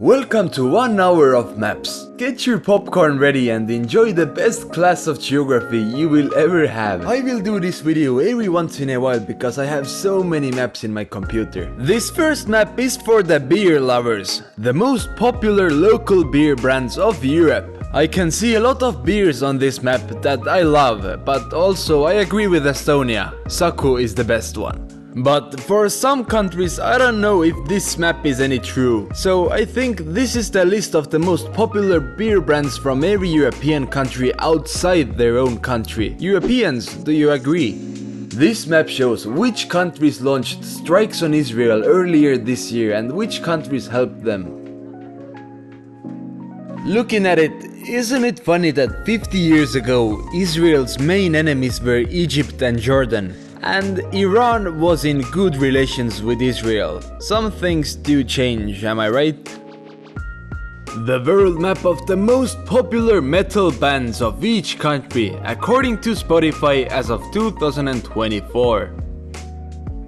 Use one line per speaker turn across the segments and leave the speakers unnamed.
Welcome to 1 hour of maps. Get your popcorn ready and enjoy the best class of geography you will ever have. I will do this video every once in a while because I have so many maps in my computer. This first map is for the beer lovers, the most popular local beer brands of Europe. I can see a lot of beers on this map that I love, but also I agree with Estonia. Saku is the best one. But for some countries I don't know if this map is any true, so I think this is the list of the most popular beer brands from every European country outside their own country. Europeans, do you agree? This map shows which countries launched strikes on Israel earlier this year and which countries helped them. Looking at it, isn't it funny that 50 years ago Israel's main enemies were Egypt and Jordan? And Iran was in good relations with Israel. Some things do change, am I right? The world map of the most popular metal bands of each country, according to Spotify as of 2024.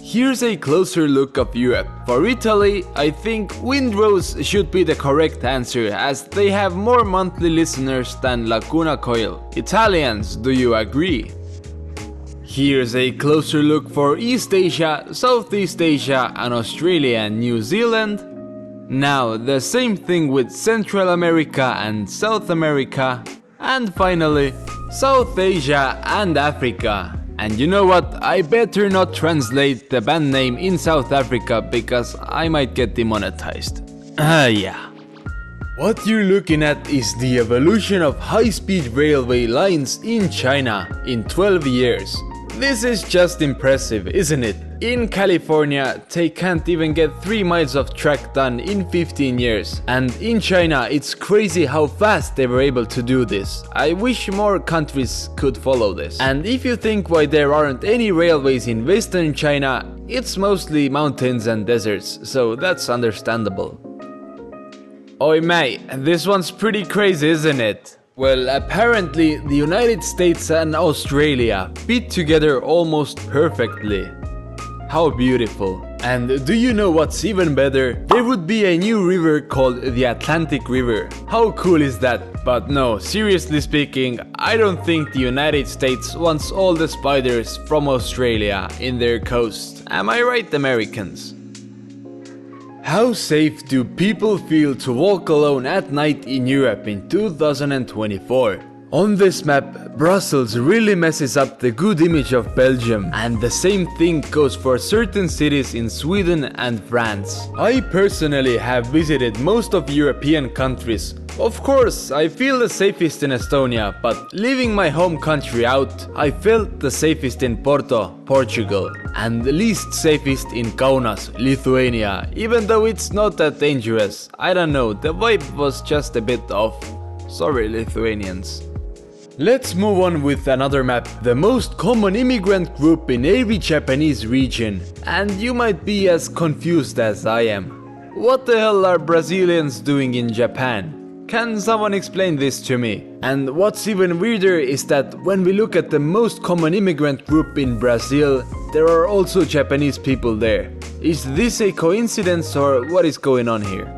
Here's a closer look of Europe. For Italy, I think Windrose should be the correct answer as they have more monthly listeners than Lacuna Coil. Italians, do you agree? Here's a closer look for East Asia, Southeast Asia and Australia and New Zealand. Now the same thing with Central America and South America. And finally, South Asia and Africa. And you know what, I better not translate the band name in South Africa because I might get demonetized. Yeah. What you're looking at is the evolution of high-speed railway lines in China in 12 years. This is just impressive, isn't it? In California, they can't even get 3 miles of track done in 15 years. And in China, it's crazy how fast they were able to do this. I wish more countries could follow this. And if you think why there aren't any railways in Western China, it's mostly mountains and deserts, so that's understandable. Oi mate, this one's pretty crazy, isn't it? Well, apparently the United States and Australia fit together almost perfectly. How beautiful. And do you know what's even better? There would be a new river called the Atlantic River. How cool is that? But no, seriously speaking, I don't think the United States wants all the spiders from Australia in their coast. Am I right, Americans? How safe do people feel to walk alone at night in Europe in 2024? On this map, Brussels really messes up the good image of Belgium, and the same thing goes for certain cities in Sweden and France. I personally have visited most of European countries. Of course, I feel the safest in Estonia, but leaving my home country out, I felt the safest in Porto, Portugal, and the least safest in Kaunas, Lithuania, even though it's not that dangerous. I don't know, the vibe was just a bit off. Sorry, Lithuanians. Let's move on with another map, the most common immigrant group in every Japanese region, and you might be as confused as I am. What the hell are Brazilians doing in Japan? Can someone explain this to me? And what's even weirder is that when we look at the most common immigrant group in Brazil, there are also Japanese people there. Is this a coincidence or what is going on here?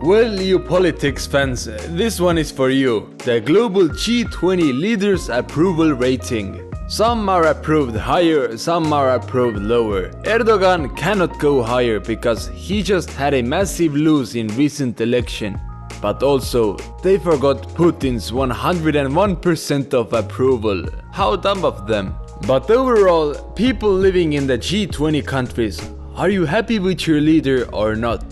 Well, you politics fans, this one is for you. The global G20 leaders approval rating. Some are approved higher, some are approved lower. Erdogan cannot go higher because he just had a massive lose in recent election. But also, they forgot Putin's 101% of approval. How dumb of them. But overall, people living in the G20 countries, are you happy with your leader or not?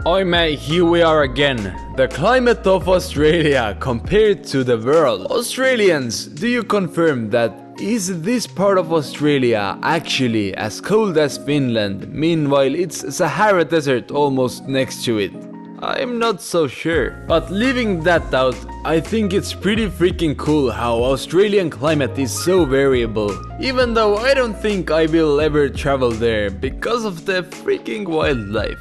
Oi mate, here we are again. The climate of Australia compared to the world. Australians, do you confirm that is this part of Australia actually as cold as Finland? Meanwhile, it's Sahara Desert almost next to it. I'm not so sure. But leaving that out, I think it's pretty freaking cool how Australian climate is so variable. Even though I don't think I will ever travel there because of the freaking wildlife.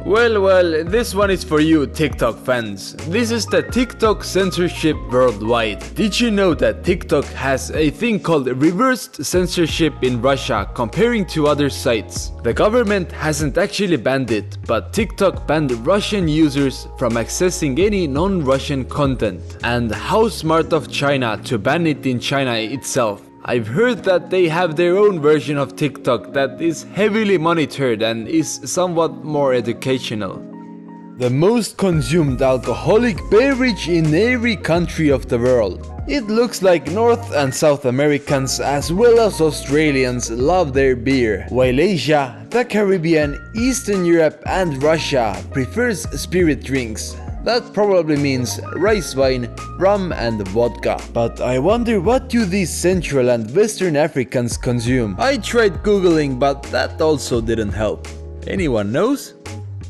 Well, this one is for you TikTok fans. This is the TikTok censorship worldwide. Did you know that TikTok has a thing called reversed censorship in Russia comparing to other sites? The government hasn't actually banned it, but TikTok banned Russian users from accessing any non-Russian content. And how smart of China to ban it in China itself. I've heard that they have their own version of TikTok that is heavily monitored and is somewhat more educational. The most consumed alcoholic beverage in every country of the world. It looks like North and South Americans as well as Australians love their beer, while Asia, the Caribbean, Eastern Europe and Russia prefers spirit drinks. That probably means rice wine, rum and vodka. But I wonder, what do these Central and Western Africans consume? I tried googling, but that also didn't help. Anyone knows?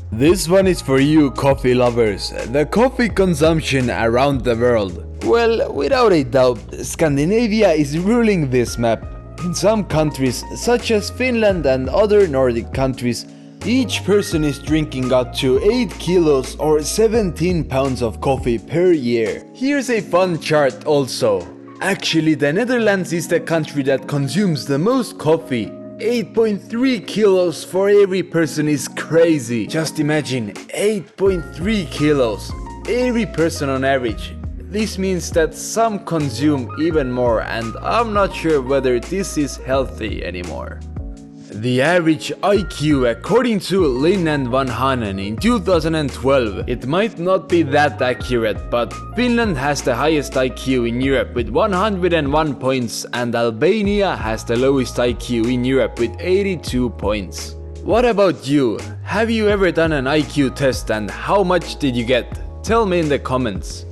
This one is for you coffee lovers. The coffee consumption around the world. Well, without a doubt, Scandinavia is ruling this map. In some countries, such as Finland and other Nordic countries, each person is drinking up to 8 kilos or 17 pounds of coffee per year. Here's a fun chart also. Actually, the Netherlands is the country that consumes the most coffee. 8.3 kilos for every person is crazy. Just imagine, 8.3 kilos. Every person on average. This means that some consume even more, and I'm not sure whether this is healthy anymore. The average IQ according to Lin and Van Hanen in 2012. It might not be that accurate, but Finland has the highest IQ in Europe with 101 points and Albania has the lowest IQ in Europe with 82 points. What about you? Have you ever done an IQ test and how much did you get? Tell me in the comments.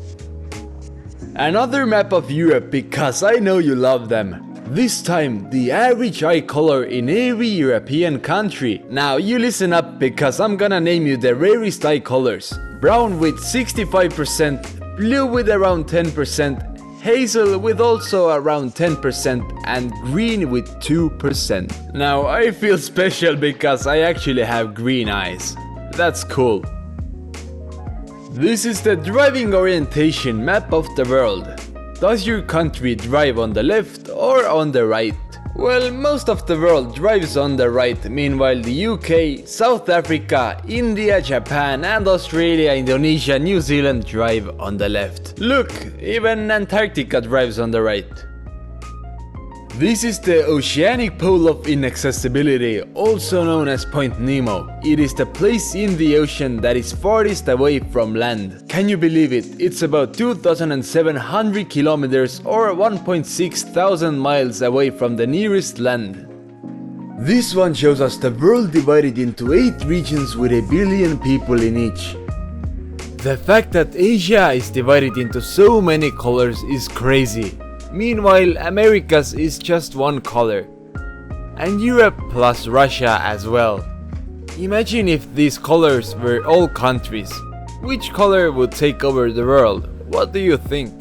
Another map of Europe because I know you love them. This time, the average eye color in every European country. Now you listen up because I'm gonna name you the rarest eye colors. Brown with 65%, blue with around 10%, hazel with also around 10% and green with 2%. Now I feel special because I actually have green eyes. That's cool. This is the driving orientation map of the world. Does your country drive on the left or on the right? Well, most of the world drives on the right, meanwhile the UK, South Africa, India, Japan and Australia, Indonesia, New Zealand drive on the left. Look, even Antarctica drives on the right. This is the oceanic pole of inaccessibility, also known as Point Nemo. It is the place in the ocean that is farthest away from land. Can you believe it? It's about 2,700 kilometers or 1.6 thousand miles away from the nearest land. This one shows us the world divided into 8 regions with 1 billion people in each. The fact that Asia is divided into so many colors is crazy. Meanwhile, Americas is just one color. And Europe plus Russia as well. Imagine if these colors were all countries. Which color would take over the world? What do you think?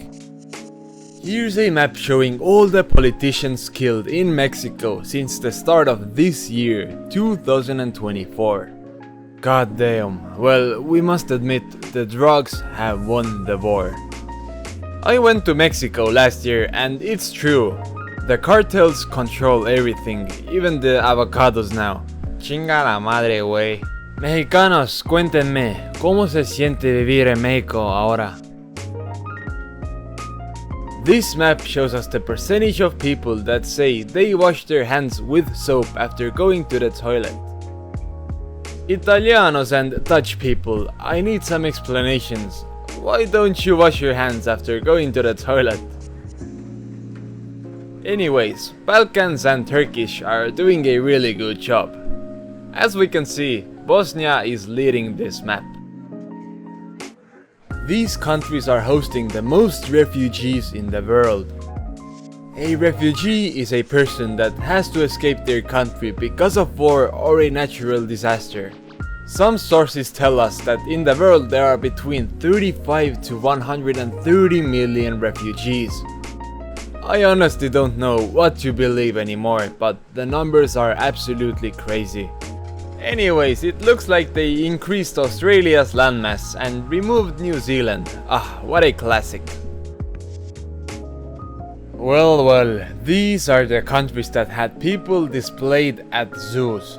Here's a map showing all the politicians killed in Mexico since the start of this year, 2024. God damn. Well, we must admit, the drugs have won the war. I went to Mexico last year and it's true. The cartels control everything, even the avocados now. Chinga la madre, güey. Mexicanos, cuéntenme, ¿cómo se siente vivir en México ahora? This map shows us the percentage of people that say they wash their hands with soap after going to the toilet. Italianos and Dutch people, I need some explanations. Why don't you wash your hands after going to the toilet? Anyways, Balkans and Turkish are doing a really good job. As we can see, Bosnia is leading this map. These countries are hosting the most refugees in the world. A refugee is a person that has to escape their country because of war or a natural disaster. Some sources tell us that in the world there are between 35 to 130 million refugees. I honestly don't know what to believe anymore, but the numbers are absolutely crazy. Anyways, it looks like they increased Australia's landmass and removed New Zealand. Ah, what a classic. Well, these are the countries that had people displayed at zoos.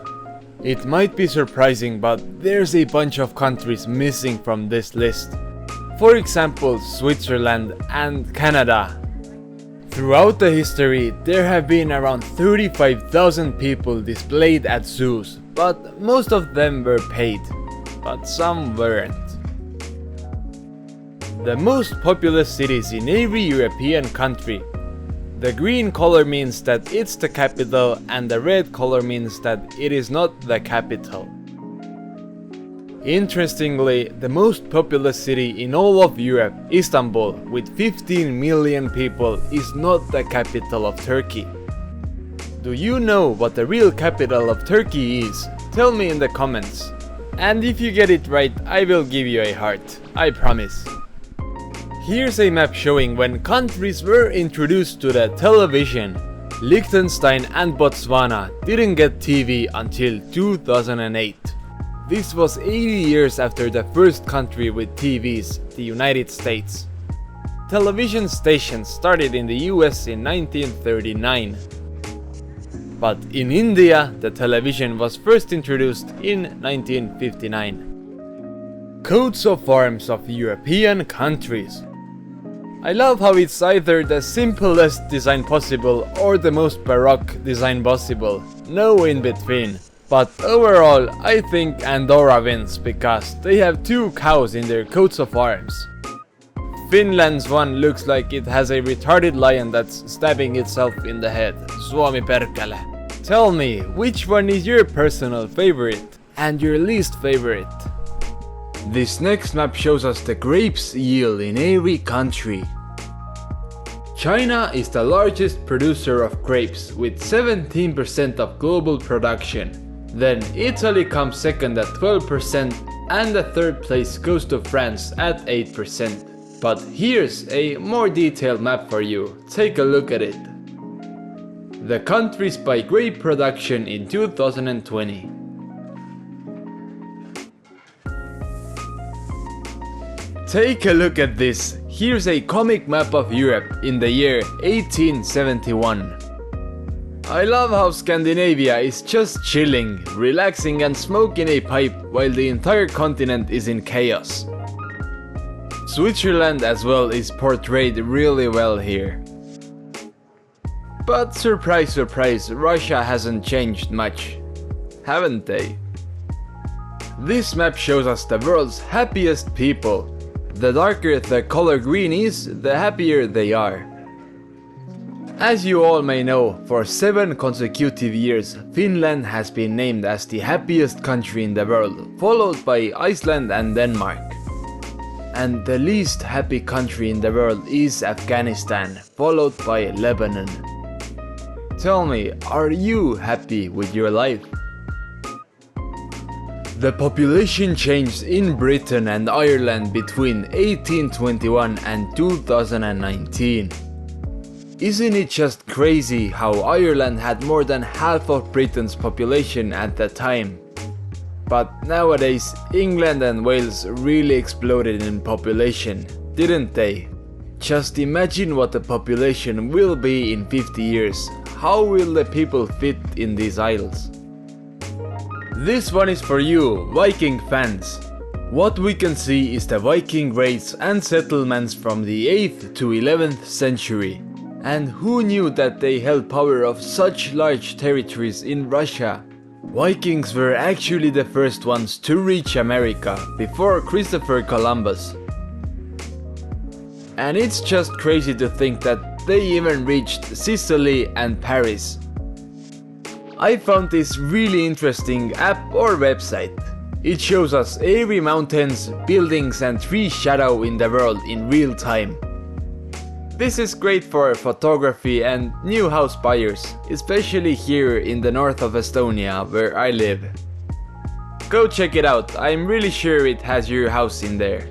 It might be surprising, but there's a bunch of countries missing from this list. For example, Switzerland and Canada. Throughout the history, there have been around 35,000 people displayed at zoos, but most of them were paid, but some weren't. The most populous cities in every European country. The green color means that it's the capital and the red color means that it is not the capital. Interestingly, the most populous city in all of Europe, Istanbul, with 15 million people, is not the capital of Turkey. Do you know what the real capital of Turkey is? Tell me in the comments. And if you get it right, I will give you a heart. I promise. Here's a map showing when countries were introduced to the television. Liechtenstein and Botswana didn't get TV until 2008. This was 80 years after the first country with TVs, the United States. Television stations started in the US in 1939. But in India, the television was first introduced in 1959. Coats of arms of European countries. I love how it's either the simplest design possible or the most baroque design possible, no in between. But overall, I think Andorra wins because they have two cows in their coats of arms. Finland's one looks like it has a retarded lion that's stabbing itself in the head. Suomi perkele. Tell me, which one is your personal favorite and your least favorite? This next map shows us the grapes yield in every country. China is the largest producer of grapes with 17% of global production. Then Italy comes second at 12% and the third place goes to France at 8%. But here's a more detailed map for you. Take a look at it. The countries by grape production in 2020. Take a look at this. Here's a comic map of Europe in the year 1871. I love how Scandinavia is just chilling, relaxing and smoking a pipe while the entire continent is in chaos. Switzerland as well is portrayed really well here. But surprise surprise, Russia hasn't changed much, haven't they? This map shows us the world's happiest people. The darker the color green is, the happier they are. As you all may know, for 7 consecutive years, Finland has been named as the happiest country in the world, followed by Iceland and Denmark. And the least happy country in the world is Afghanistan, followed by Lebanon. Tell me, are you happy with your life? The population changed in Britain and Ireland between 1821 and 2019. Isn't it just crazy how Ireland had more than half of Britain's population at that time? But nowadays, England and Wales really exploded in population, didn't they? Just imagine what the population will be in 50 years. How will the people fit in these isles? This one is for you, Viking fans. What we can see is the Viking raids and settlements from the 8th to 11th century. And who knew that they held power of such large territories in Russia? Vikings were actually the first ones to reach America before Christopher Columbus. And it's just crazy to think that they even reached Sicily and Paris. I found this really interesting app or website. It shows us every mountains, buildings and tree shadow in the world in real time. This is great for photography and new house buyers, especially here in the north of Estonia where I live. Go check it out, I'm really sure it has your house in there.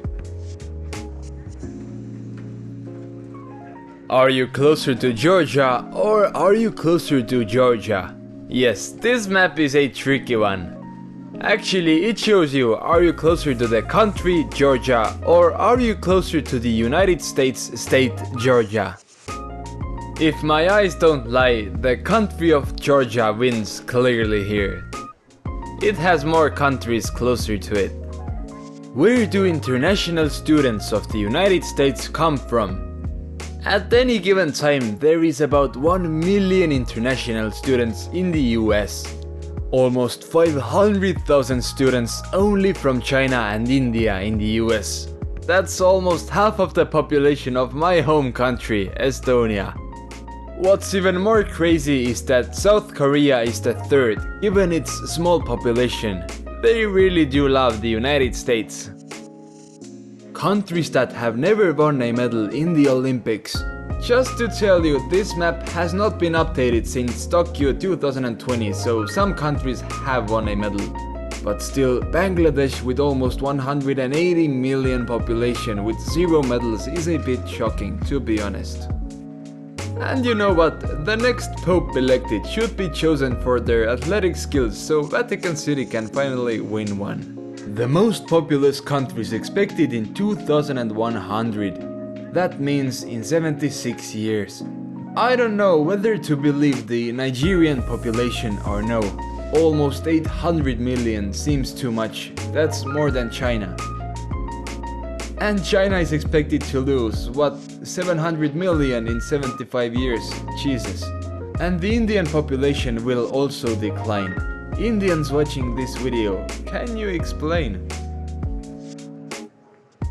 Are you closer to Georgia or are you closer to Georgia? Yes, this map is a tricky one. Actually, it shows you, are you closer to the country, Georgia, or are you closer to the United States state, Georgia? If my eyes don't lie, the country of Georgia wins clearly here. It has more countries closer to it. Where do international students of the United States come from? At any given time, there is about 1 million international students in the US. Almost 500,000 students only from China and India in the US. That's almost half of the population of my home country, Estonia. What's even more crazy is that South Korea is the third, given its small population. They really do love the United States. Countries that have never won a medal in the Olympics. Just to tell you, this map has not been updated since Tokyo 2020, so some countries have won a medal. But still, Bangladesh with almost 180 million population with 0 medals is a bit shocking, to be honest. And you know what, the next Pope elected should be chosen for their athletic skills, so Vatican City can finally win one. The most populous countries expected in 2100. That means in 76 years. I don't know whether to believe the Nigerian population or no. Almost 800 million seems too much, that's more than China. And China is expected to lose, what, 700 million in 75 years, Jesus. And the Indian population will also decline. Indians watching this video, can you explain?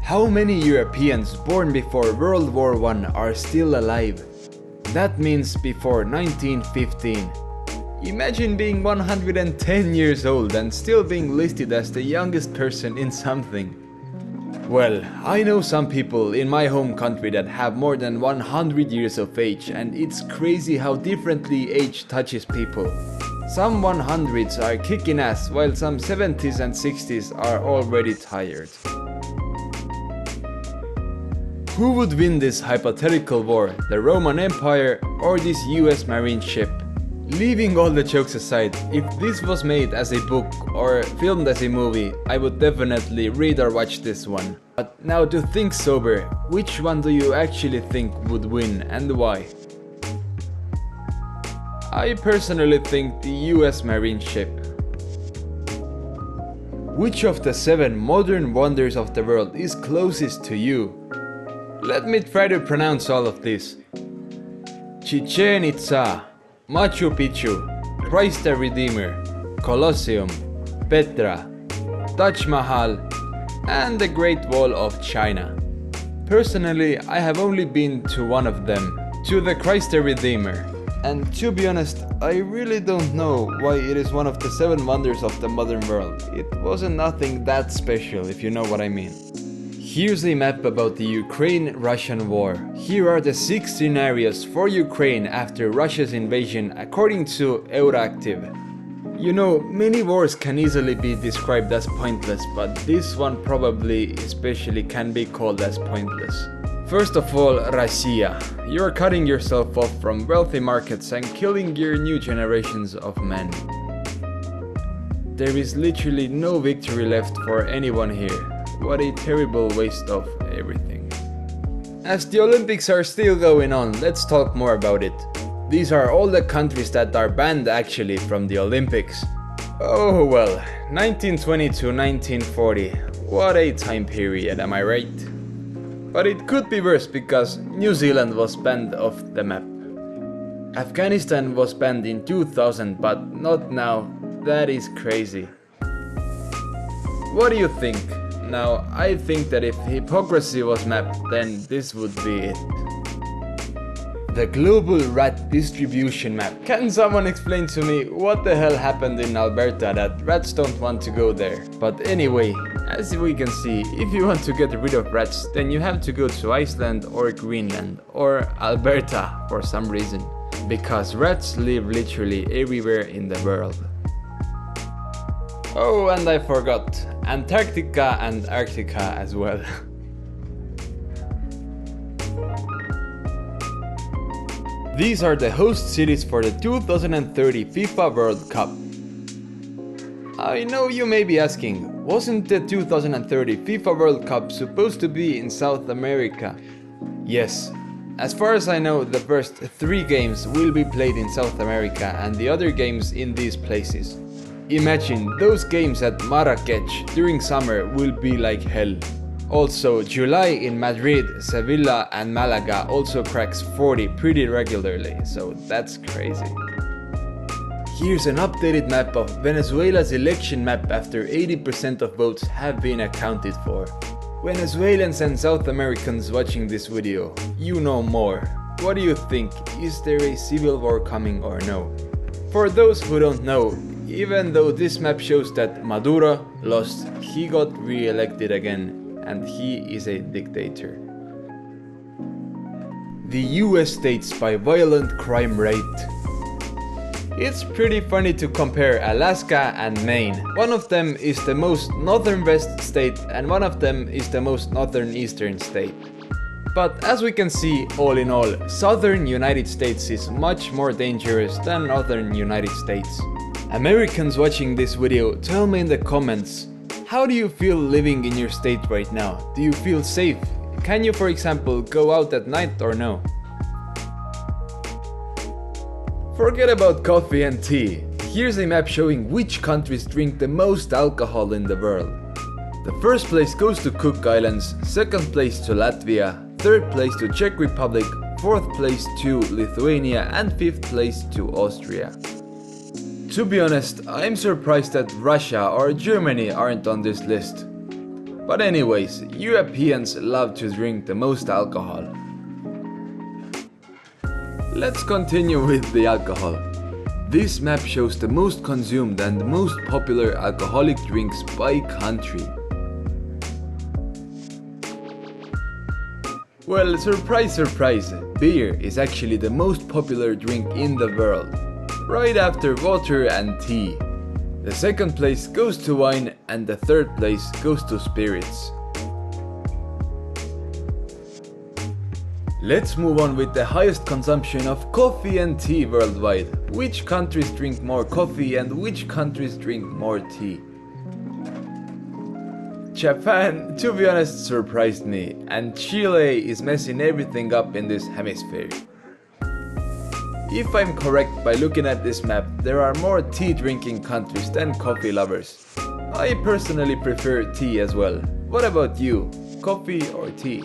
How many Europeans born before World War I are still alive? That means before 1915. Imagine being 110 years old and still being listed as the youngest person in something. Well, I know some people in my home country that have more than 100 years of age, and it's crazy how differently age touches people. Some 100s are kicking ass while some 70s and 60s are already tired. Who would win this hypothetical war, the Roman Empire or this US Marine ship? Leaving all the jokes aside, if this was made as a book or filmed as a movie, I would definitely read or watch this one. But now to think sober, which one do you actually think would win and why? I personally think the US Marine ship. Which of the 7 modern wonders of the world is closest to you? Let me try to pronounce all of this. Chichen Itza, Machu Picchu, Christ the Redeemer, Colosseum, Petra, Taj Mahal, and the Great Wall of China. Personally, I have only been to one of them, to the Christ the Redeemer. And to be honest, I really don't know why it is one of the 7 wonders of the modern world. It wasn't nothing that special, if you know what I mean. Here's a map about the Ukraine-Russian war. Here are the 6 scenarios for Ukraine after Russia's invasion according to Euractiv. You know, many wars can easily be described as pointless, but this one probably especially can be called as pointless. First of all, Russia. You're cutting yourself off from wealthy markets and killing your new generations of men. There is literally no victory left for anyone here. What a terrible waste of everything. As the Olympics are still going on, let's talk more about it. These are all the countries that are banned actually from the Olympics. Oh well, 1920 to 1940. What a time period, am I right? But it could be worse because New Zealand was banned off the map. Afghanistan was banned in 2000, but not now. That is crazy. What do you think? Now, I think that if hypocrisy was mapped, then this would be it. The global rat distribution map. Can someone explain to me what the hell happened in Alberta that rats don't want to go there? But anyway, as we can see, if you want to get rid of rats, then you have to go to Iceland or Greenland or Alberta for some reason. Because rats live literally everywhere in the world. Oh, and I forgot, Antarctica and Arctica as well. These are the host cities for the 2030 FIFA World Cup. I know you may be asking, wasn't the 2030 FIFA World Cup supposed to be in South America? Yes. As far as I know, the first 3 games will be played in South America and the other games in these places. Imagine, those games at Marrakech during summer will be like hell. Also, July in Madrid, Sevilla and Malaga also cracks 40 pretty regularly, so that's crazy. Here's an updated map of Venezuela's election map after 80% of votes have been accounted for. Venezuelans and South Americans watching this video, you know more. What do you think? Is there a civil war coming or no? For those who don't know, even though this map shows that Maduro lost, he got re-elected again, and he is a dictator. The US states by violent crime rate. It's pretty funny to compare Alaska and Maine. One of them is the most northern-west state and one of them is the most northern-eastern state. But as we can see, all in all, southern United States is much more dangerous than northern United States. Americans watching this video, tell me in the comments, how do you feel living in your state right now? Do you feel safe? Can you, for example, go out at night or no? Forget about coffee and tea. Here's a map showing which countries drink the most alcohol in the world. The first place goes to Cook Islands, second place to Latvia, third place to Czech Republic, fourth place to Lithuania and fifth place to Austria. To be honest, I'm surprised that Russia or Germany aren't on this list. But anyways, Europeans love to drink the most alcohol. Let's continue with the alcohol. This map shows the most consumed and most popular alcoholic drinks by country. Well, surprise surprise, beer is actually the most popular drink in the world, right after water and tea. The second place goes to wine and the third place goes to spirits. Let's move on with the highest consumption of coffee and tea worldwide. Which countries drink more coffee and which countries drink more tea? Japan, to be honest, surprised me, and Chile is messing everything up in this hemisphere. If I'm correct by looking at this map, there are more tea drinking countries than coffee lovers. I personally prefer tea as well. What about you? Coffee or tea?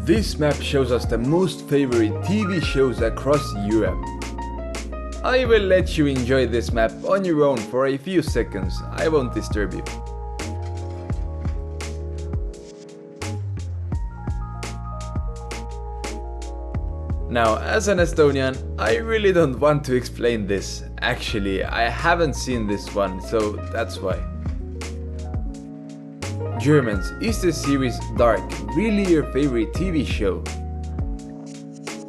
This map shows us the most favorite TV shows across Europe. I will let you enjoy this map on your own for a few seconds, I won't disturb you. Now, as an Estonian, I really don't want to explain this. Actually, I haven't seen this one, so that's why. Germans, is the series Dark really your favorite TV show?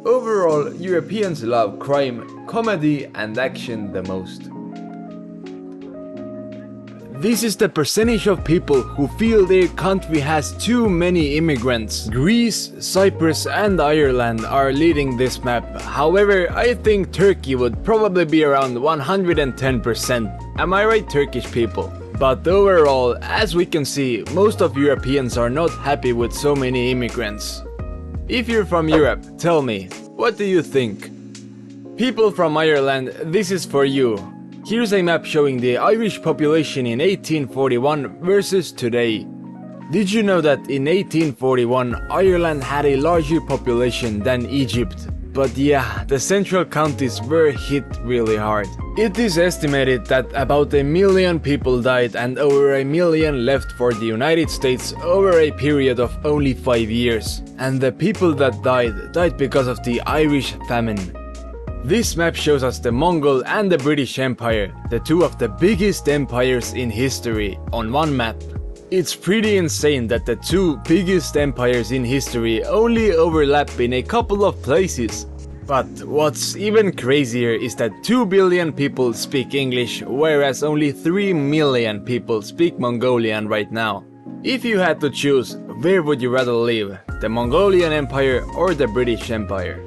Overall, Europeans love crime, comedy and action the most. This is the percentage of people who feel their country has too many immigrants. Greece, Cyprus and Ireland are leading this map. However, I think Turkey would probably be around 110%. Am I right, Turkish people? But overall, as we can see, most of Europeans are not happy with so many immigrants. If you're from Europe, tell me, what do you think? People from Ireland, this is for you. Here's a map showing the Irish population in 1841 versus today. Did you know that in 1841 Ireland had a larger population than Egypt? But yeah, the central counties were hit really hard. It is estimated that about 1 million people died and over 1 million left for the United States over a period of only 5 years. And the people that died because of the Irish famine. This map shows us the Mongol and the British Empire, the two of the biggest empires in history, on one map. It's pretty insane that the two biggest empires in history only overlap in a couple of places. But what's even crazier is that 2 billion people speak English, whereas only 3 million people speak Mongolian right now. If you had to choose, where would you rather live? The Mongolian Empire or the British Empire?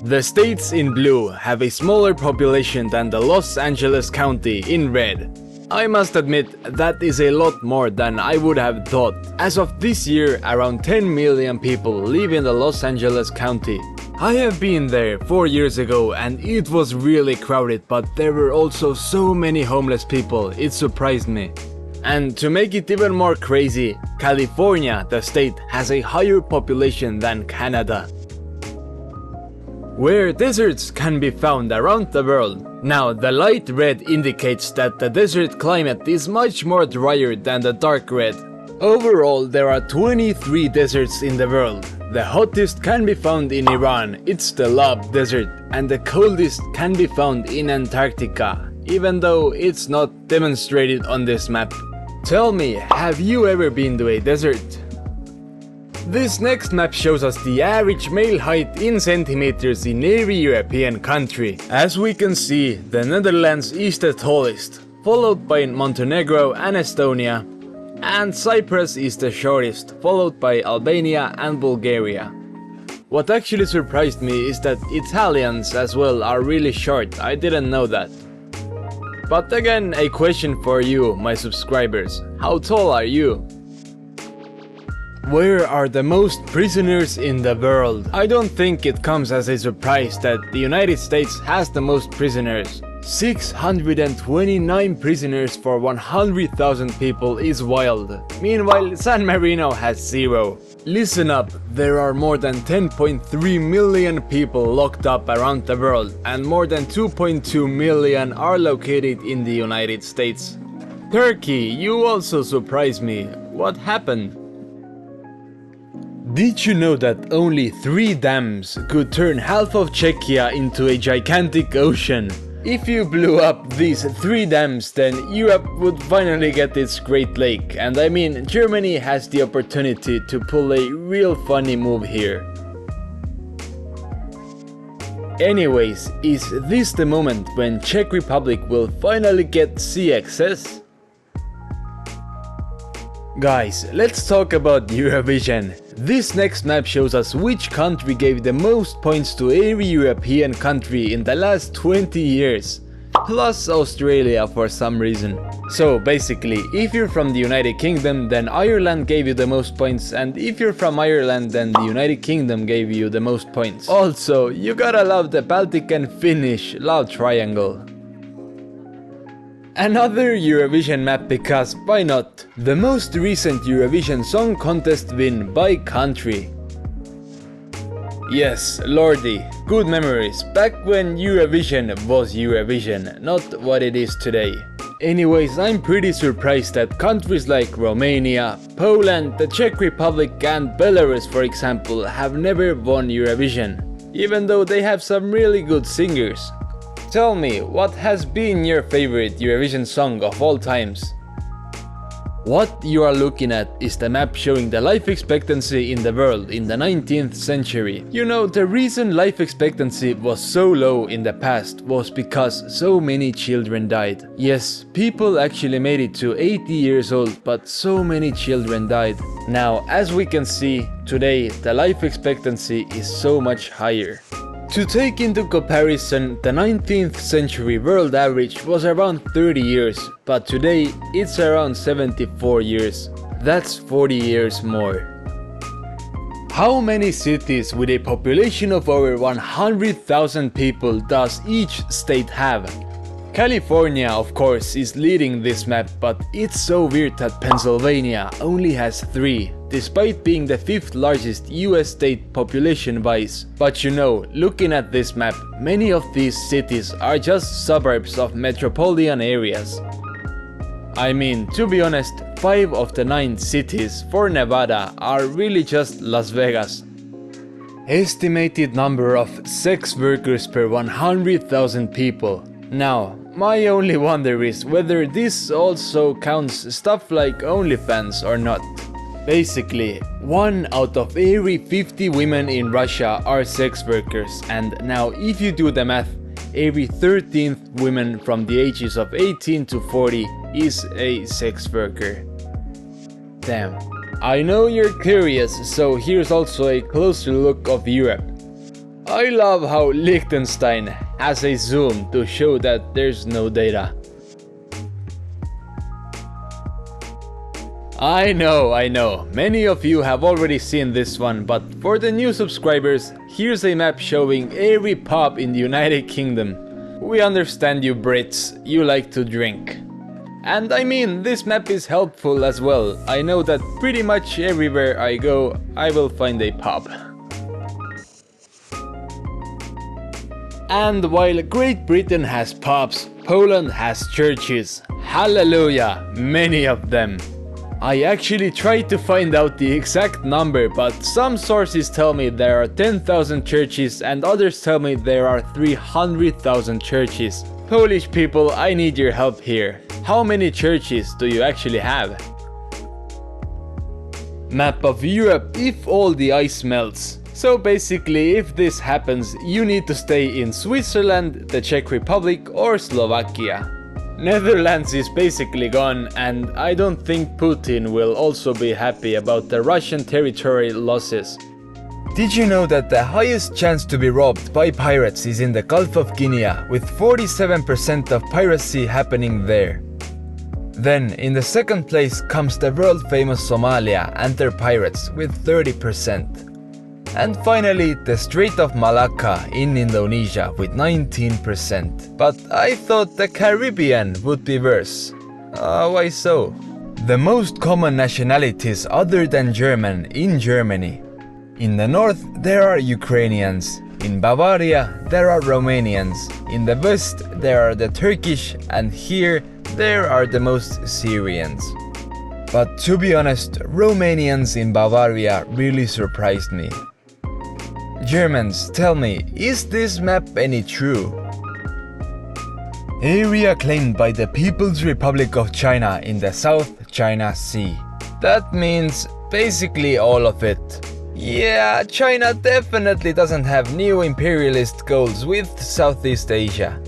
The states in blue have a smaller population than the Los Angeles County in red. I must admit, that is a lot more than I would have thought. As of this year, around 10 million people live in the Los Angeles County. I have been there 4 years ago and it was really crowded, but there were also so many homeless people, it surprised me. And to make it even more crazy, California, the state, has a higher population than Canada. Where deserts can be found around the world. Now, the light red indicates that the desert climate is much more drier than the dark red. Overall, there are 23 deserts in the world. The hottest can be found in Iran, it's the Lab Desert, and the coldest can be found in Antarctica, even though it's not demonstrated on this map. Tell me, have you ever been to a desert? This next map shows us the average male height in centimeters in every European country. As we can see, the Netherlands is the tallest, followed by Montenegro and Estonia, and Cyprus is the shortest, followed by Albania and Bulgaria. What actually surprised me is that Italians as well are really short, I didn't know that. But again, a question for you, my subscribers, how tall are you? Where are the most prisoners in the world? I don't think it comes as a surprise that the United States has the most prisoners. 629 prisoners for 100,000 people is wild. Meanwhile, San Marino has 0. Listen up, there are more than 10.3 million people locked up around the world, and more than 2.2 million are located in the United States. Turkey, you also surprised me. What happened? Did you know that only 3 dams could turn half of Czechia into a gigantic ocean? If you blew up these 3 dams, then Europe would finally get its Great Lake, and I mean Germany has the opportunity to pull a real funny move here. Anyways, is this the moment when Czech Republic will finally get sea access? Guys, let's talk about Eurovision. This next map shows us which country gave the most points to every European country in the last 20 years. Plus Australia for some reason. So basically, if you're from the United Kingdom, then Ireland gave you the most points, and if you're from Ireland, then the United Kingdom gave you the most points. Also, you gotta love the Baltic and Finnish love triangle. Another Eurovision map because why not? The most recent Eurovision Song Contest win by country. Yes, lordy, good memories, back when Eurovision was Eurovision, not what it is today. Anyways, I'm pretty surprised that countries like Romania, Poland, the Czech Republic and Belarus, for example, have never won Eurovision, even though they have some really good singers. Tell me, what has been your favorite Eurovision song of all times? What you are looking at is the map showing the life expectancy in the world in the 19th century. You know, the reason life expectancy was so low in the past was because so many children died. Yes, people actually made it to 80 years old, but so many children died. Now, as we can see, today the life expectancy is so much higher. To take into comparison, the 19th century world average was around 30 years, but today it's around 74 years. That's 40 years more. How many cities with a population of over 100,000 people does each state have? California, of course, is leading this map, but it's so weird that Pennsylvania only has 3. Despite being the 5th largest US state population-wise. But you know, looking at this map, many of these cities are just suburbs of metropolitan areas. I mean, to be honest, 5 of the 9 cities for Nevada are really just Las Vegas. Estimated number of sex workers per 100,000 people. Now, my only wonder is whether this also counts stuff like OnlyFans or not. Basically, 1 out of every 50 women in Russia are sex workers, and now if you do the math, every 13th woman from the ages of 18 to 40 is a sex worker. Damn. I know you're curious, so here's also a closer look of Europe. I love how Liechtenstein has a zoom to show that there's no data. I know, many of you have already seen this one, but for the new subscribers, here's a map showing every pub in the United Kingdom. We understand you Brits, you like to drink. And I mean, this map is helpful as well. I know that pretty much everywhere I go, I will find a pub. And while Great Britain has pubs, Poland has churches. Hallelujah, many of them. I actually tried to find out the exact number, but some sources tell me there are 10,000 churches and others tell me there are 300,000 churches. Polish people, I need your help here. How many churches do you actually have? Map of Europe if all the ice melts. So basically, if this happens, you need to stay in Switzerland, the Czech Republic or Slovakia. Netherlands is basically gone, and I don't think Putin will also be happy about the Russian territory losses. Did you know that the highest chance to be robbed by pirates is in the Gulf of Guinea, with 47% of piracy happening there? Then, in the second place comes the world famous Somalia and their pirates with 30%. And finally, the Strait of Malacca in Indonesia with 19%. But I thought the Caribbean would be worse. Why so? The most common nationalities other than German in Germany. In the north there are Ukrainians, in Bavaria there are Romanians, in the west there are the Turkish, and here there are the most Syrians. But to be honest, Romanians in Bavaria really surprised me. Germans, tell me, is this map any true? Area claimed by the People's Republic of China in the South China Sea. That means basically all of it. Yeah, China definitely doesn't have neo-imperialist goals with Southeast Asia.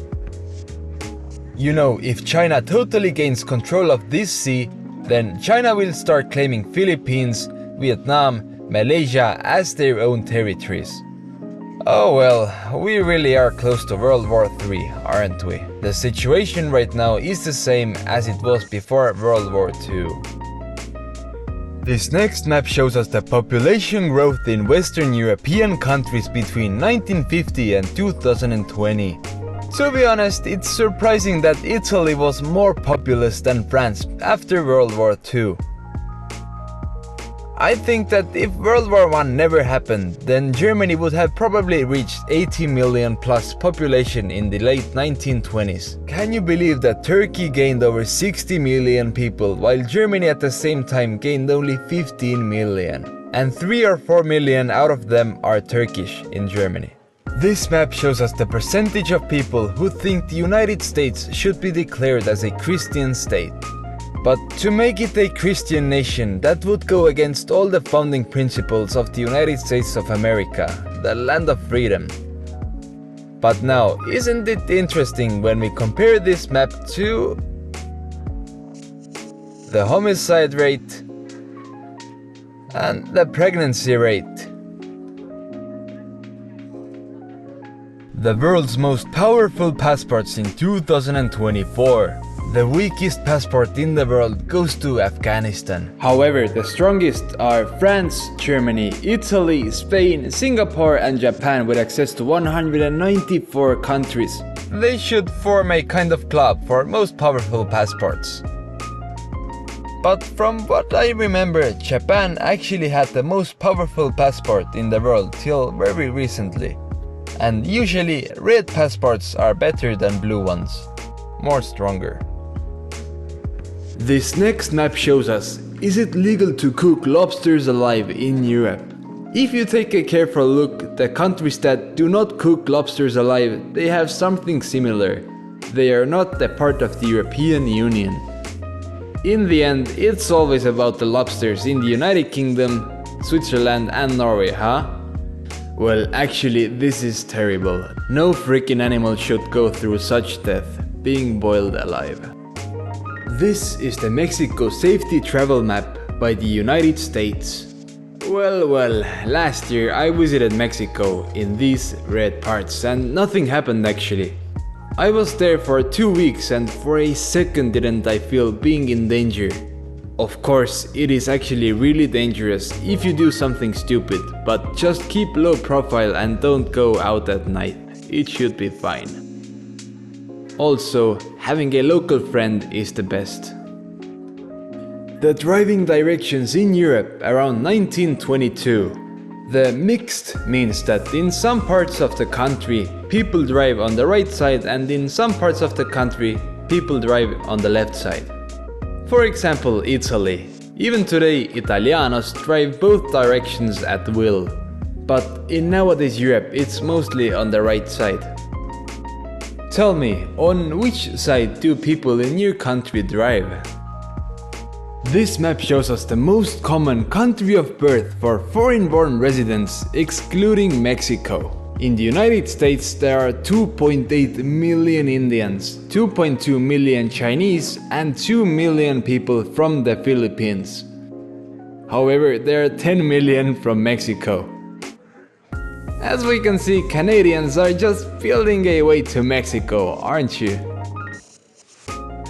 You know, if China totally gains control of this sea, then China will start claiming Philippines, Vietnam, Malaysia as their own territories. Oh well, we really are close to World War III, aren't we? The situation right now is the same as it was before World War II. This next map shows us the population growth in Western European countries between 1950 and 2020. To be honest, it's surprising that Italy was more populous than France after World War II. I think that if World War I never happened, then Germany would have probably reached 80 million plus population in the late 1920s. Can you believe that Turkey gained over 60 million people while Germany at the same time gained only 15 million? And 3 or 4 million out of them are Turkish in Germany. This map shows us the percentage of people who think the United States should be declared as a Christian state. But to make it a Christian nation, that would go against all the founding principles of the United States of America, the land of freedom. But now, isn't it interesting when we compare this map to the homicide rate and the pregnancy rate? The world's most powerful passports in 2024. The weakest passport in the world goes to Afghanistan. However, the strongest are France, Germany, Italy, Spain, Singapore and Japan with access to 194 countries. They should form a kind of club for most powerful passports. But from what I remember, Japan actually had the most powerful passport in the world till very recently. And usually red passports are better than blue ones, more stronger. This next map shows us, is it legal to cook lobsters alive in Europe? If you take a careful look, the countries that do not cook lobsters alive, they have something similar. They are not a part of the European Union. In the end, it's always about the lobsters in the United Kingdom, Switzerland and Norway, huh? Well, actually, this is terrible. No freaking animal should go through such death, being boiled alive. This is the Mexico Safety Travel Map by the United States. Well, last year I visited Mexico in these red parts and nothing happened actually. I was there for 2 weeks and for a second didn't I feel being in danger. Of course, it is actually really dangerous if you do something stupid, but just keep low profile and don't go out at night. It should be fine. Also, having a local friend is the best. The driving directions in Europe around 1922. The mixed means that in some parts of the country people drive on the right side and in some parts of the country people drive on the left side. For example, Italy. Even today Italianos drive both directions at will. But in nowadays Europe it's mostly on the right side. Tell me, on which side do people in your country drive? This map shows us the most common country of birth for foreign-born residents, excluding Mexico. In the United States there are 2.8 million Indians, 2.2 million Chinese and 2 million people from the Philippines. However, there are 10 million from Mexico. As we can see, Canadians are just building a way to Mexico, aren't you?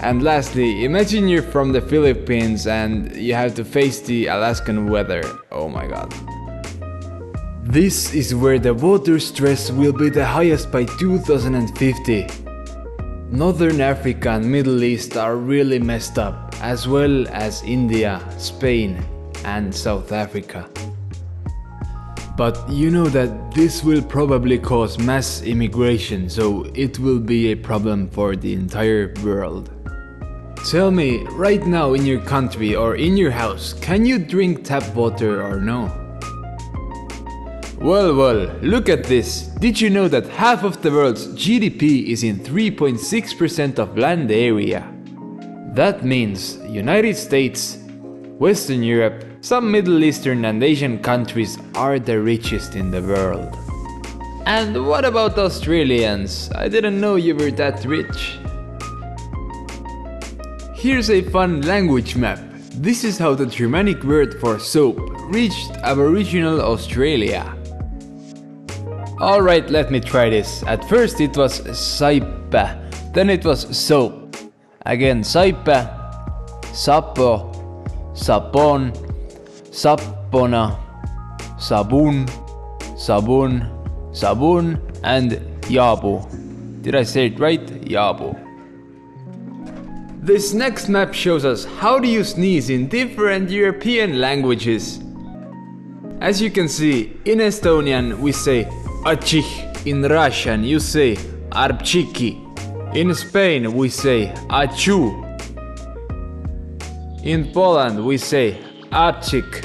And lastly, imagine you're from the Philippines and you have to face the Alaskan weather. Oh my god. This is where the water stress will be the highest by 2050. Northern Africa and Middle East are really messed up, as well as India, Spain and South Africa. But you know that this will probably cause mass immigration, so it will be a problem for the entire world. Tell me, right now in your country or in your house, can you drink tap water or no? Well, look at this. Did you know that half of the world's GDP is in 3.6% of land area? That means United States, Western Europe, some Middle Eastern and Asian countries are the richest in the world. And what about Australians? I didn't know you were that rich. Here's a fun language map. This is how the Germanic word for soap reached Aboriginal Australia. Alright, let me try this. At first it was saipa, then it was soap. Again saipa, sapo, sapon, sapona, sabun, sabun, sabun and yabu. Did I say it right? Yabu. This next map shows us how do you sneeze in different European languages. As you can see, in Estonian we say achich, in Russian you say arpchiki, in Spain we say achu, in Poland we say apchik,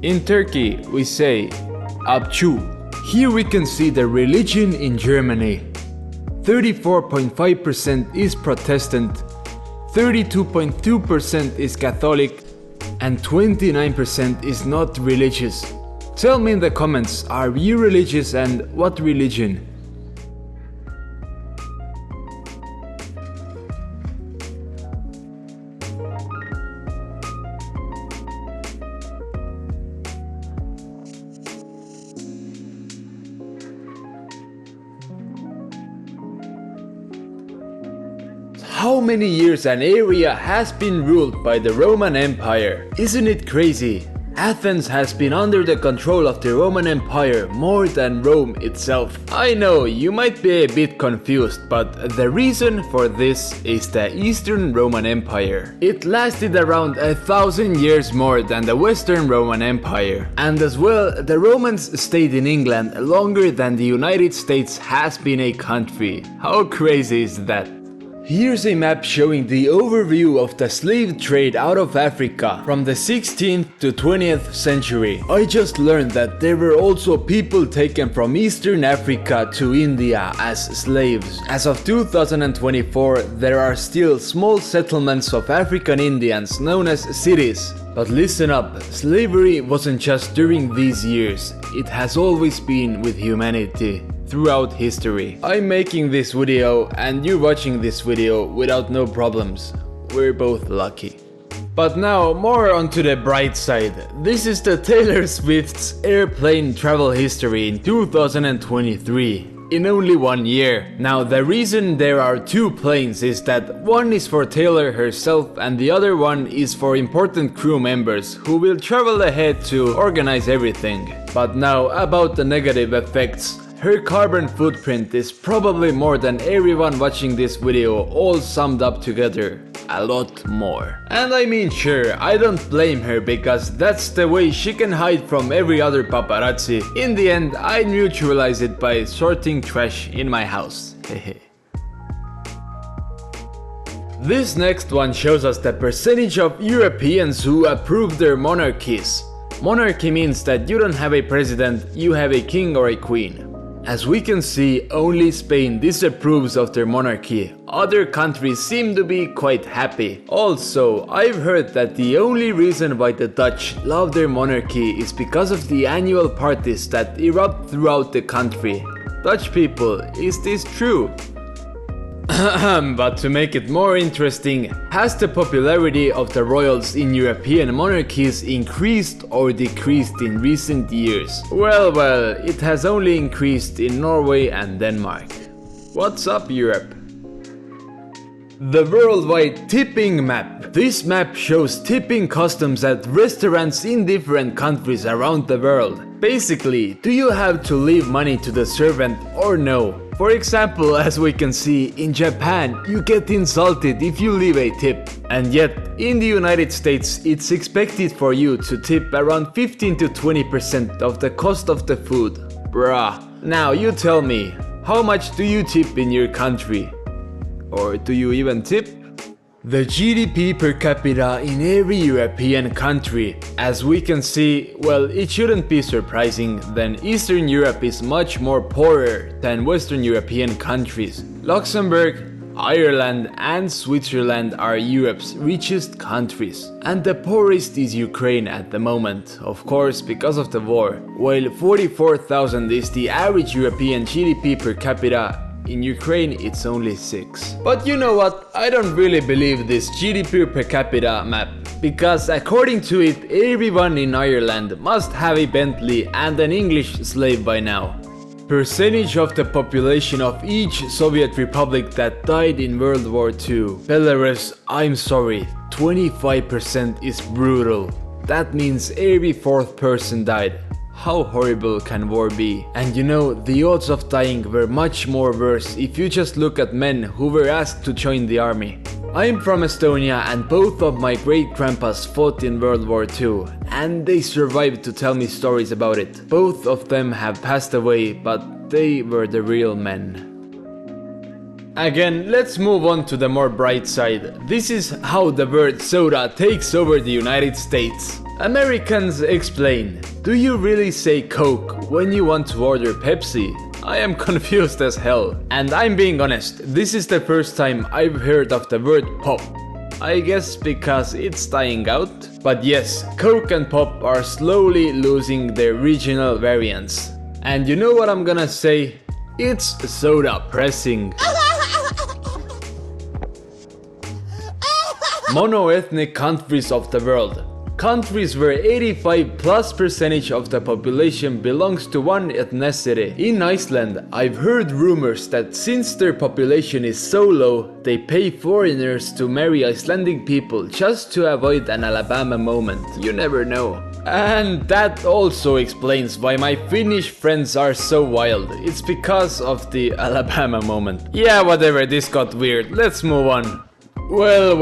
in Turkey we say apchu. Here we can see the religion in Germany. 34.5% is Protestant, 32.2% is Catholic, and 29% is not religious. Tell me in the comments, are you religious and what religion? How many years an area has been ruled by the Roman Empire? Isn't it crazy? Athens has been under the control of the Roman Empire more than Rome itself. I know, you might be a bit confused, but the reason for this is the Eastern Roman Empire. It lasted around 1,000 years more than the Western Roman Empire. And as well, the Romans stayed in England longer than the United States has been a country. How crazy is that? Here's a map showing the overview of the slave trade out of Africa from the 16th to 20th century. I just learned that there were also people taken from Eastern Africa to India as slaves. As of 2024, there are still small settlements of African Indians known as cities. But listen up, slavery wasn't just during these years, it has always been with humanity. Throughout history. I'm making this video and you're watching this video without no problems. We're both lucky. But now, more onto the bright side. This is the Taylor Swift's airplane travel history in 2023. In only 1 year. Now the reason there are 2 planes is that one is for Taylor herself and the other one is for important crew members who will travel ahead to organize everything. But now about the negative effects. Her carbon footprint is probably more than everyone watching this video all summed up together. A lot more. And I mean, sure, I don't blame her because that's the way she can hide from every other paparazzi. In the end, I neutralize it by sorting trash in my house. Hehe. This next one shows us the percentage of Europeans who approve their monarchies. Monarchy means that you don't have a president, you have a king or a queen. As we can see, only Spain disapproves of their monarchy. Other countries seem to be quite happy. Also, I've heard that the only reason why the Dutch love their monarchy is because of the annual parties that erupt throughout the country. Dutch people, is this true? But to make it more interesting, has the popularity of the royals in European monarchies increased or decreased in recent years? Well, it has only increased in Norway and Denmark. What's up, Europe? The worldwide tipping map. This map shows tipping customs at restaurants in different countries around the world. Basically, do you have to leave money to the servant or no? For example, as we can see, in Japan, you get insulted if you leave a tip. And yet, in the United States, it's expected for you to tip around 15 to 20% of the cost of the food. Bruh. Now you tell me, how much do you tip in your country? Or do you even tip? The GDP per capita in every European country. As we can see, well, it shouldn't be surprising, then Eastern Europe is much more poorer than Western European countries. Luxembourg, Ireland and Switzerland are Europe's richest countries. And the poorest is Ukraine at the moment, of course because of the war. While 44,000 is the average European GDP per capita, in Ukraine it's only 6. But you know what, I don't really believe this GDP per capita map. Because according to it, everyone in Ireland must have a Bentley and an English slave by now. Percentage of the population of each Soviet republic that died in World War II. Belarus, I'm sorry, 25% is brutal. That means every 4th person died. How horrible can war be? And you know, the odds of dying were much more worse if you just look at men who were asked to join the army. I'm from Estonia and both of my great-grandpas fought in World War II and they survived to tell me stories about it. Both of them have passed away, but they were the real men. Again, let's move on to the more bright side. This is how the word soda takes over the United States. Americans explain. Do you really say Coke when you want to order Pepsi? I am confused as hell. And I'm being honest, this is the first time I've heard of the word pop. I guess because it's dying out. But yes, Coke and pop are slowly losing their regional variants. And you know what I'm gonna say? It's soda pressing. Monoethnic countries of the world. Countries where 85+% of the population belongs to one ethnicity. In Iceland, I've heard rumors that since their population is so low, they pay foreigners to marry Icelandic people just to avoid an Alabama moment. You never know. And that also explains why my Finnish friends are so wild. It's because of the Alabama moment. Yeah, whatever, this got weird. Let's move on. Well,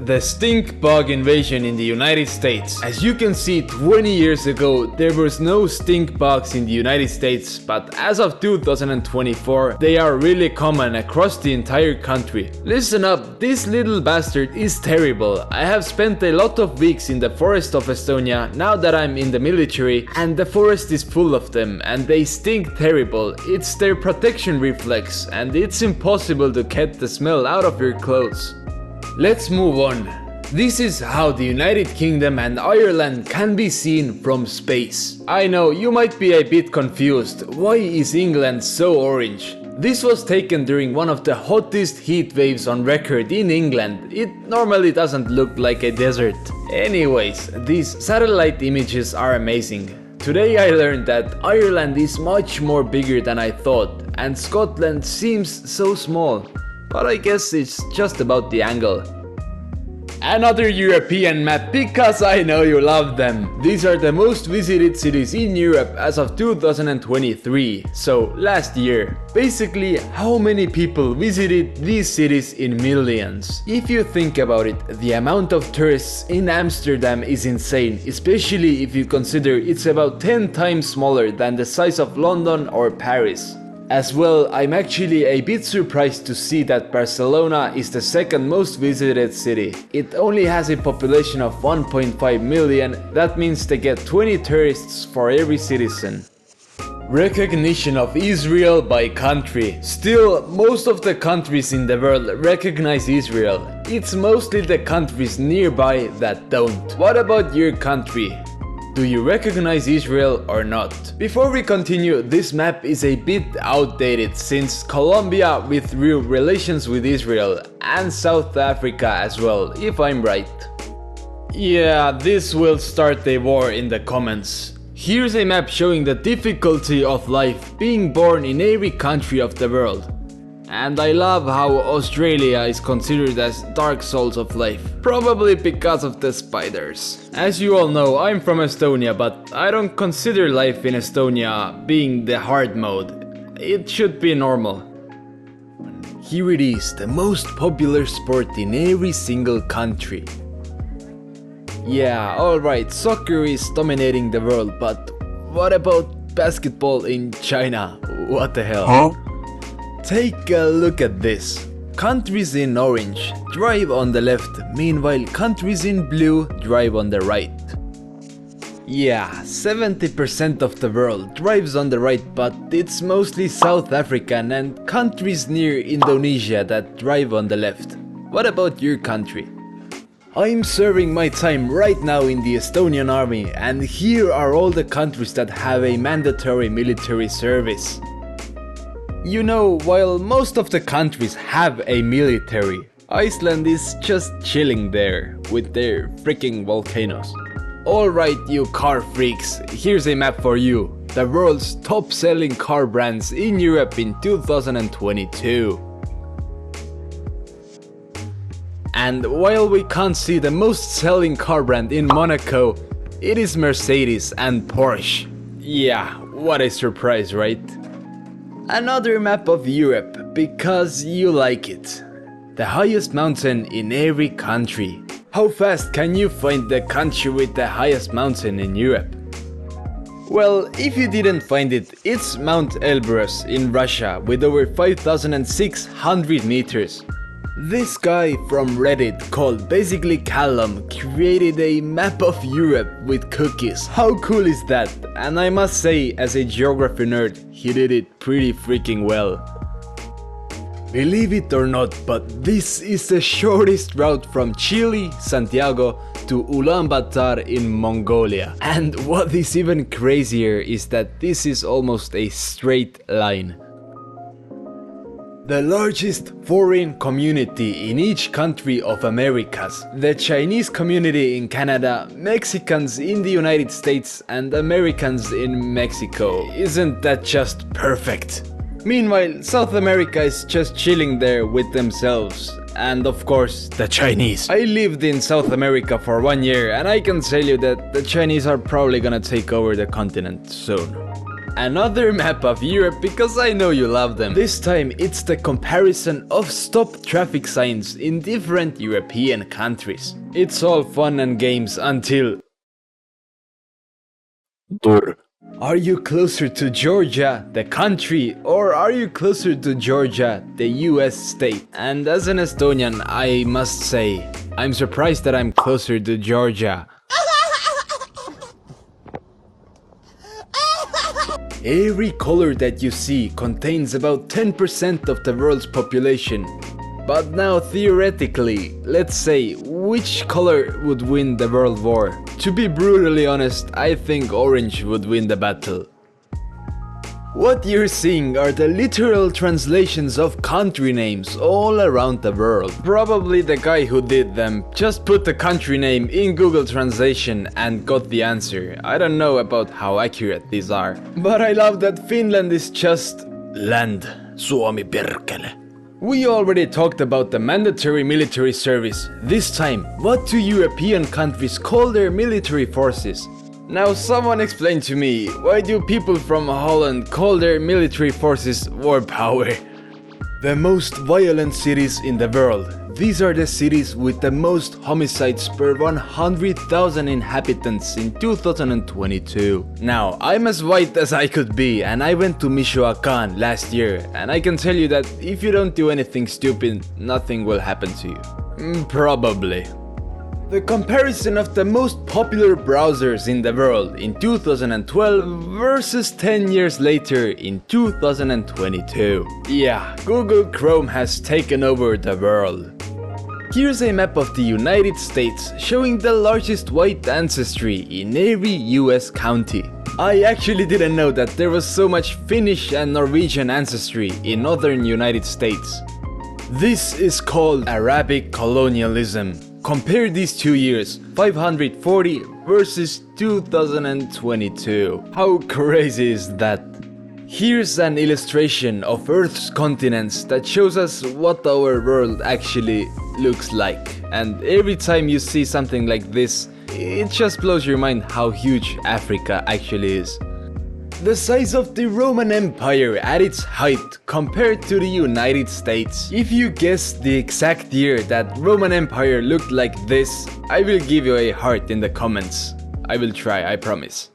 the stink bug invasion in the United States. As you can see, 20 years ago there was no stink bugs in the United States, but as of 2024 they are really common across the entire country. Listen up, this little bastard is terrible. I have spent a lot of weeks in the forest of Estonia now that I'm in the military, and the forest is full of them and they stink terrible. It's their protection reflex and it's impossible to get the smell out of your clothes. Let's move on. This is how the United Kingdom and Ireland can be seen from space. I know you might be a bit confused. Why is England so orange? This was taken during one of the hottest heat waves on record in England. It normally doesn't look like a desert. Anyways, these satellite images are amazing. Today I learned that Ireland is much more bigger than I thought, and Scotland seems so small. But I guess it's just about the angle. Another European map, because I know you love them. These are the most visited cities in Europe as of 2023, so last year. Basically, how many people visited these cities in millions? If you think about it, the amount of tourists in Amsterdam is insane, especially if you consider it's about 10 times smaller than the size of London or Paris. As well, I'm actually a bit surprised to see that Barcelona is the second most visited city. It only has a population of 1.5 million, that means they get 20 tourists for every citizen. Recognition of Israel by country. Still, most of the countries in the world recognize Israel. It's mostly the countries nearby that don't. What about your country? Do you recognize Israel or not? Before we continue, this map is a bit outdated since Colombia withdrew relations with Israel and South Africa as well, if I'm right. Yeah, this will start a war in the comments. Here's a map showing the difficulty of life being born in every country of the world. And I love how Australia is considered as Dark Souls of life, probably because of the spiders. As you all know, I'm from Estonia, but I don't consider life in Estonia being the hard mode. It should be normal. Here it is, the most popular sport in every single country. Yeah, alright, soccer is dominating the world, but what about basketball in China? What the hell? Huh? Take a look at this. Countries in orange drive on the left, meanwhile countries in blue drive on the right. Yeah, 70% of the world drives on the right, but it's mostly South African and countries near Indonesia that drive on the left. What about your country? I'm serving my time right now in the Estonian army, and here are all the countries that have a mandatory military service. You know, while most of the countries have a military, Iceland is just chilling there with their freaking volcanoes. Alright you car freaks, here's a map for you. The world's top selling car brands in Europe in 2022. And while we can't see the most selling car brand in Monaco, it is Mercedes and Porsche. Yeah, what a surprise, right? Another map of Europe, because you like it. The highest mountain in every country. How fast can you find the country with the highest mountain in Europe? Well, if you didn't find it, it's Mount Elbrus in Russia with over 5,600 meters. This guy from Reddit called Basically Callum created a map of Europe with cookies. How cool is that? And I must say, as a geography nerd, he did it pretty freaking well. Believe it or not, but this is the shortest route from Chile, Santiago to Ulaanbaatar in Mongolia. And what is even crazier is that this is almost a straight line. The largest foreign community in each country of Americas. The Chinese community in Canada, Mexicans in the United States and Americans in Mexico. Isn't that just perfect? Meanwhile, South America is just chilling there with themselves. And of course, the Chinese. I lived in South America for 1 year and I can tell you that the Chinese are probably gonna take over the continent soon. Another map of Europe, because I know you love them. This time it's the comparison of stop traffic signs in different European countries. It's all fun and games until... Are you closer to Georgia, the country, or are you closer to Georgia, the US state? And as an Estonian, I must say, I'm surprised that I'm closer to Georgia. Every color that you see contains about 10% of the world's population. But now theoretically, let's say, which color would win the world war? To be brutally honest, I think orange would win the battle. What you're seeing are the literal translations of country names all around the world. Probably the guy who did them just put the country name in Google Translation and got the answer. I don't know about how accurate these are. But I love that Finland is just land. Suomi perkele. We already talked about the mandatory military service. This time, what do European countries call their military forces? Now someone explain to me, why do people from Holland call their military forces war power? The most violent cities in the world. These are the cities with the most homicides per 100,000 inhabitants in 2022. Now, I'm as white as I could be and I went to Michoacán last year, and I can tell you that if you don't do anything stupid, nothing will happen to you. Probably. The comparison of the most popular browsers in the world in 2012 versus 10 years later in 2022. Yeah, Google Chrome has taken over the world. Here's a map of the United States showing the largest white ancestry in every US county. I actually didn't know that there was so much Finnish and Norwegian ancestry in northern United States. This is called Arabic colonialism. Compare these 2 years, 540 versus 2022. How crazy is that? Here's an illustration of Earth's continents that shows us what our world actually looks like. And every time you see something like this, it just blows your mind how huge Africa actually is. The size of the Roman Empire at its height compared to the United States. If you guess the exact year that Roman Empire looked like this, I will give you a heart in the comments. I will try, I promise.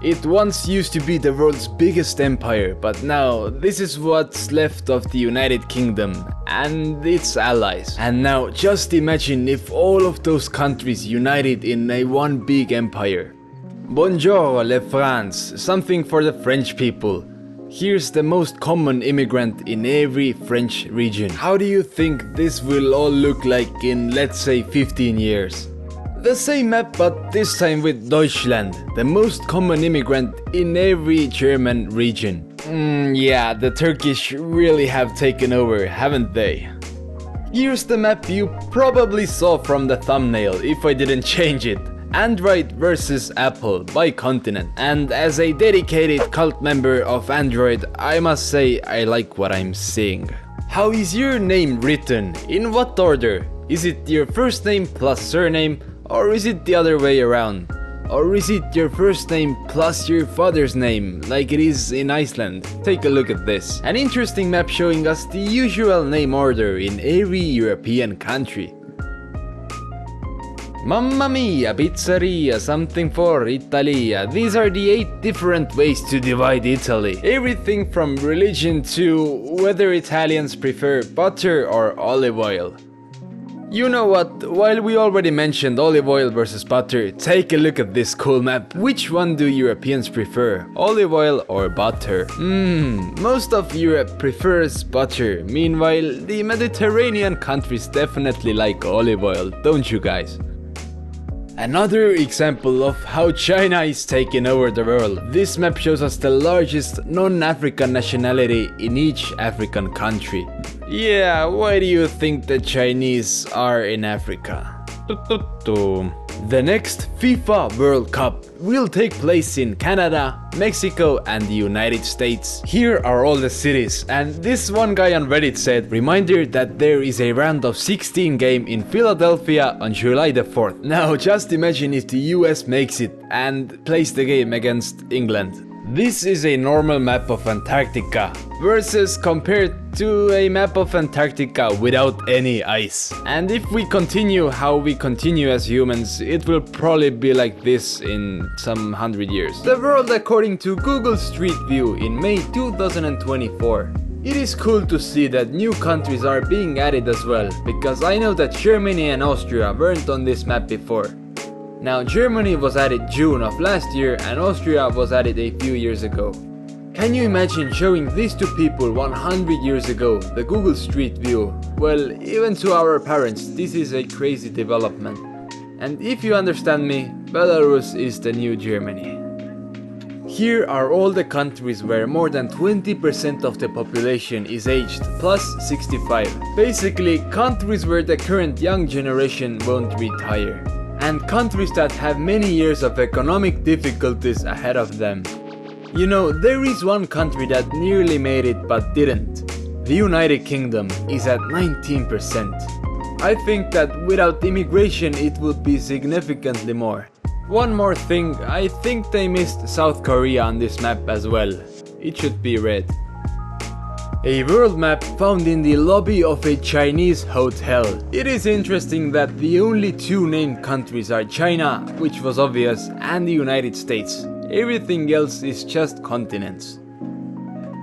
It once used to be the world's biggest empire, but now this is what's left of the United Kingdom and its allies. And now just imagine if all of those countries united in a one big empire. Bonjour les France, something for the French people. Here's the most common immigrant in every French region. How do you think this will all look like in, let's say, 15 years? The same map, but this time with Deutschland, the most common immigrant in every German region. Yeah, the Turkish really have taken over, haven't they? Here's the map you probably saw from the thumbnail if I didn't change it. Android versus Apple by continent. And as a dedicated cult member of Android, I must say I like what I'm seeing. How is your name written? In what order? Is it your first name plus surname? Or is it the other way around? Or is it your first name plus your father's name, like it is in Iceland? Take a look at this. An interesting map showing us the usual name order in every European country. Mamma mia, pizzeria, something for Italia. These are the 8 different ways to divide Italy. Everything from religion to whether Italians prefer butter or olive oil. You know what, while we already mentioned olive oil versus butter, take a look at this cool map. Which one do Europeans prefer, olive oil or butter? Most of Europe prefers butter. Meanwhile, the Mediterranean countries definitely like olive oil, don't you guys? Another example of how China is taking over the world. This map shows us the largest non-African nationality in each African country. Yeah, why do you think the Chinese are in Africa? The next FIFA World Cup will take place in Canada, Mexico and the United States. Here are all the cities, and this one guy on Reddit said, reminder that there is a round of 16 game in Philadelphia on July the 4th. Now just imagine if the US makes it and plays the game against England. This is a normal map of Antarctica versus compared to a map of Antarctica without any ice. And if we continue how we continue as humans, it will probably be like this in some 100 years. The world according to Google Street View in May 2024. It is cool to see that new countries are being added as well, because I know that Germany and Austria weren't on this map before. Now Germany was added June of last year and Austria was added a few years ago. Can you imagine showing this to people 100 years ago, the Google Street View? Well, even to our parents, this is a crazy development. And if you understand me, Belarus is the new Germany. Here are all the countries where more than 20% of the population is aged plus 65. Basically, countries where the current young generation won't retire. And countries that have many years of economic difficulties ahead of them. You know, there is one country that nearly made it but didn't. The United Kingdom is at 19%. I think that without immigration it would be significantly more. One more thing, I think they missed South Korea on this map as well. It should be red. A world map found in the lobby of a Chinese hotel. It is interesting that the only two named countries are China, which was obvious, and the United States. Everything else is just continents.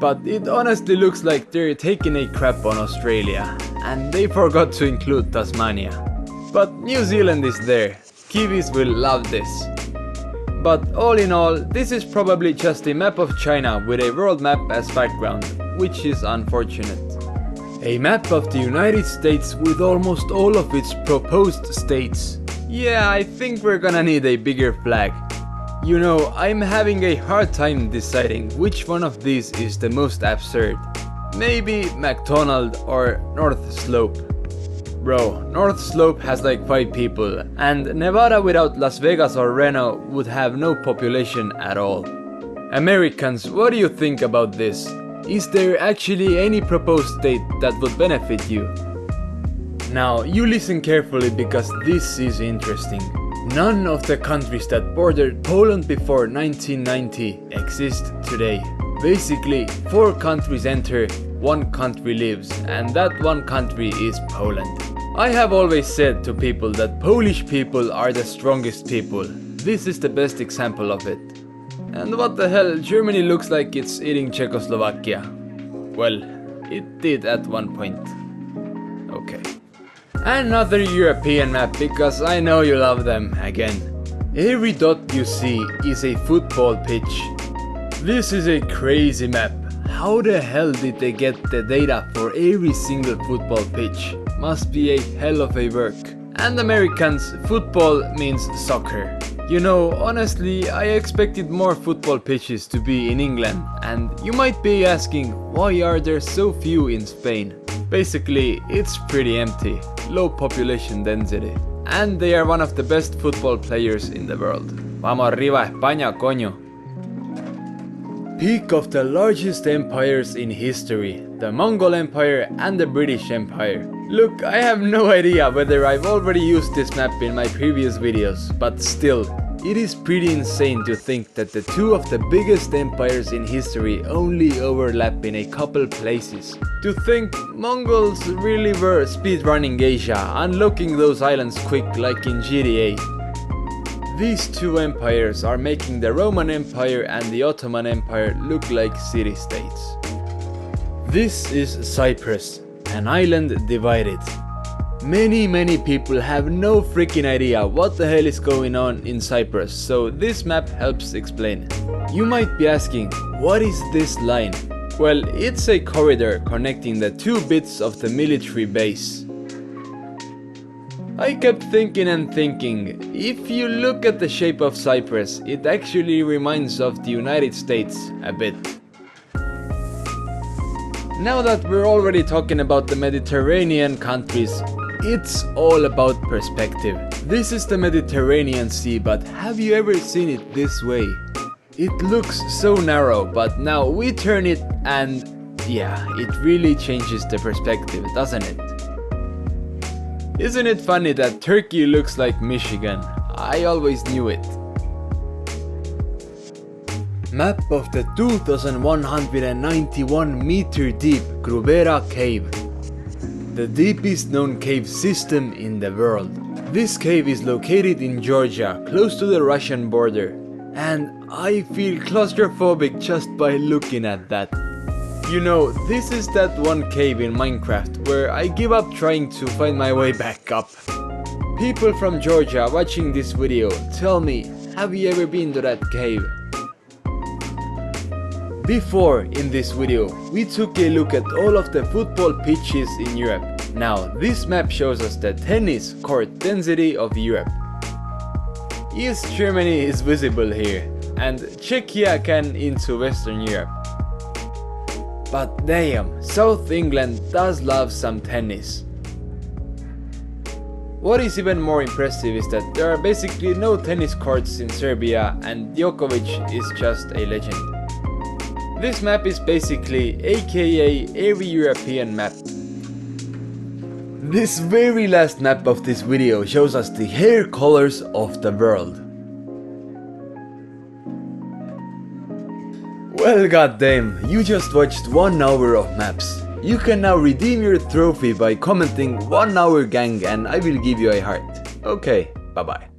But it honestly looks like they're taking a crap on Australia, and they forgot to include Tasmania. But New Zealand is there. Kiwis will love this. But all in all, this is probably just a map of China with a world map as background, which is unfortunate. A map of the United States with almost all of its proposed states. Yeah, I think we're gonna need a bigger flag. You know, I'm having a hard time deciding which one of these is the most absurd. Maybe McDonald or North Slope. Bro, North Slope has like 5 people, and Nevada without Las Vegas or Reno would have no population at all. Americans, what do you think about this? Is there actually any proposed state that would benefit you? Now, you listen carefully because this is interesting. None of the countries that bordered Poland before 1990 exist today. Basically, 4 countries enter, 1 country leaves, and that 1 country is Poland. I have always said to people that Polish people are the strongest people. This is the best example of it. And what the hell, Germany looks like it's eating Czechoslovakia. Well, it did at one point. Okay. Another European map because I know you love them again. Every dot you see is a football pitch. This is a crazy map. How the hell did they get the data for every single football pitch? Must be a hell of a work. And Americans, football means soccer. You know, honestly, I expected more football pitches to be in England, and you might be asking, why are there so few in Spain? Basically, it's pretty empty, low population density, and they are one of the best football players in the world. Vamos arriba España, coño! Peak of the largest empires in history, the Mongol Empire and the British Empire. Look, I have no idea whether I've already used this map in my previous videos, but still, it is pretty insane to think that the 2 of the biggest empires in history only overlap in a couple places. To think Mongols really were speedrunning Asia, unlocking those islands quick like in GTA. These 2 empires are making the Roman Empire and the Ottoman Empire look like city-states. This is Cyprus, an island divided. Many people have no freaking idea what the hell is going on in Cyprus, so this map helps explain. You might be asking, what is this line? Well, it's a corridor connecting the 2 bits of the military base. I kept thinking and thinking, if you look at the shape of Cyprus, it actually reminds of the United States a bit. Now that we're already talking about the Mediterranean countries, it's all about perspective. This is the Mediterranean Sea, but have you ever seen it this way? It looks so narrow, but now we turn it and yeah, it really changes the perspective, doesn't it? Isn't it funny that Turkey looks like Michigan? I always knew it. Map of the 2191 meter deep Grubera cave. The deepest known cave system in the world. This cave is located in Georgia, close to the Russian border. And I feel claustrophobic just by looking at that. You know, this is that one cave in Minecraft where I give up trying to find my way back up. People from Georgia watching this video, tell me, have you ever been to that cave? Before, in this video, we took a look at all of the football pitches in Europe. Now, this map shows us the tennis court density of Europe. East Germany is visible here, and Czechia can into Western Europe. But damn, South England does love some tennis. What is even more impressive is that there are basically no tennis courts in Serbia and Djokovic is just a legend. This map is basically aka every European map. This very last map of this video shows us the hair colors of the world. Well, goddamn, you just watched 1 hour of maps. You can now redeem your trophy by commenting 1 hour gang and I will give you a heart. Okay, bye bye.